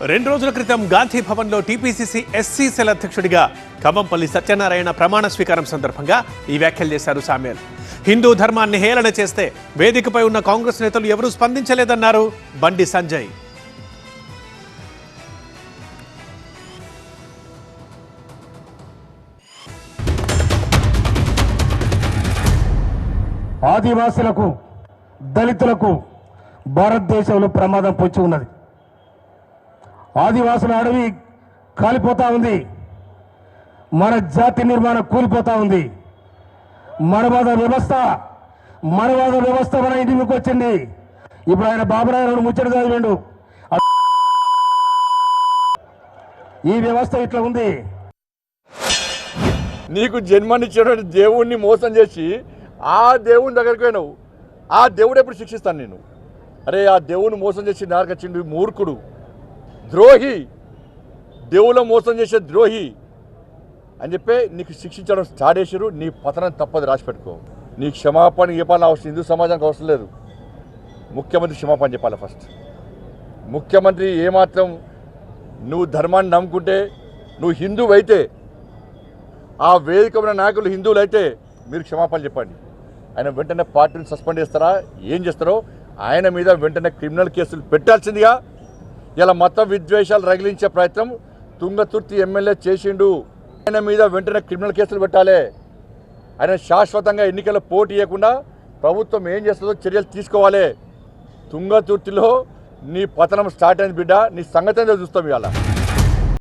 2 రోజుల క్రితం గాంధీ భవన్లో టీపీసీసీ ఎస్సీ సెల్ అధ్యక్షుడిగా ఖమ్మంపల్లి సత్యనారాయణ ప్రమాణ స్వీకారం సందర్భంగా ఈ వ్యాఖ్యలు చేశారు సామ్యాల్. హిందూ ధర్మాన్ని హేళన చేస్తే వేదికపై ఉన్న కాంగ్రెస్ నేతలు ఎవరూ స్పందించలేదన్నారు బండి సంజయ్. ఆదివాసులకు, దళితులకు భారతదేశంలో ప్రమాదం పొంచి ఉన్నది. ఆదివాసుల అడవి కాలిపోతా ఉంది. మన జాతి నిర్మాణం కూలిపోతా ఉంది. మనవాద వ్యవస్థ మన ఇంటి మీకు వచ్చింది. ఇప్పుడు ఆయన బాబురాయన ముచ్చట చదివిండు. ఈ వ్యవస్థ ఇట్లా ఉంది. నీకు జన్మనిచ్చినటువంటి దేవుణ్ణి మోసం చేసి ఆ దేవుని దగ్గరికి పోయినావు. ఆ దేవుడు ఎప్పుడు శిక్షిస్తాను నేను? అరే, ఆ దేవుని మోసం చేసి నారకొచ్చిండు మూర్ఖుడు, ద్రోహి, దేవుళ్ళ మోసం చేసే ద్రోహి అని చెప్పి నీకు శిక్షించడం స్టార్ట్ చేసారు. నీ పతనం తప్పదు, రాసిపెట్టుకో. నీ క్షమాపణ చెప్పాలని అవసరం హిందూ సమాజానికి అవసరం లేదు. ముఖ్యమంత్రి క్షమాపణ చెప్పాలి ఫస్ట్. ముఖ్యమంత్రి ఏమాత్రం నువ్వు ధర్మాన్ని నమ్ముకుంటే, నువ్వు హిందువు అయితే, ఆ వేదిక ఉన్న నాయకులు హిందువులు అయితే మీరు క్షమాపణ చెప్పండి. ఆయన వెంటనే పార్టీని సస్పెండ్ చేస్తారా, ఏం చేస్తారో ఆయన మీద వెంటనే క్రిమినల్ కేసులు పెట్టాల్సిందిగా ఇలా మత విద్వేషాలు రగిలించే ప్రయత్నం తుంగతుర్తి ఎమ్మెల్యే చేసిండు. ఆయన మీద వెంటనే క్రిమినల్ కేసులు పెట్టాలి. ఆయన శాశ్వతంగా ఎన్నికల పోటీ ఇవ్వకుండా ప్రభుత్వం ఏం చేస్తుందో చర్యలు తీసుకోవాలి. తుంగతుర్తిలో నీ పతనం స్టార్ట్ అయింది బిడ్డ, నీ సంగతి చూస్తాం ఇవాళ.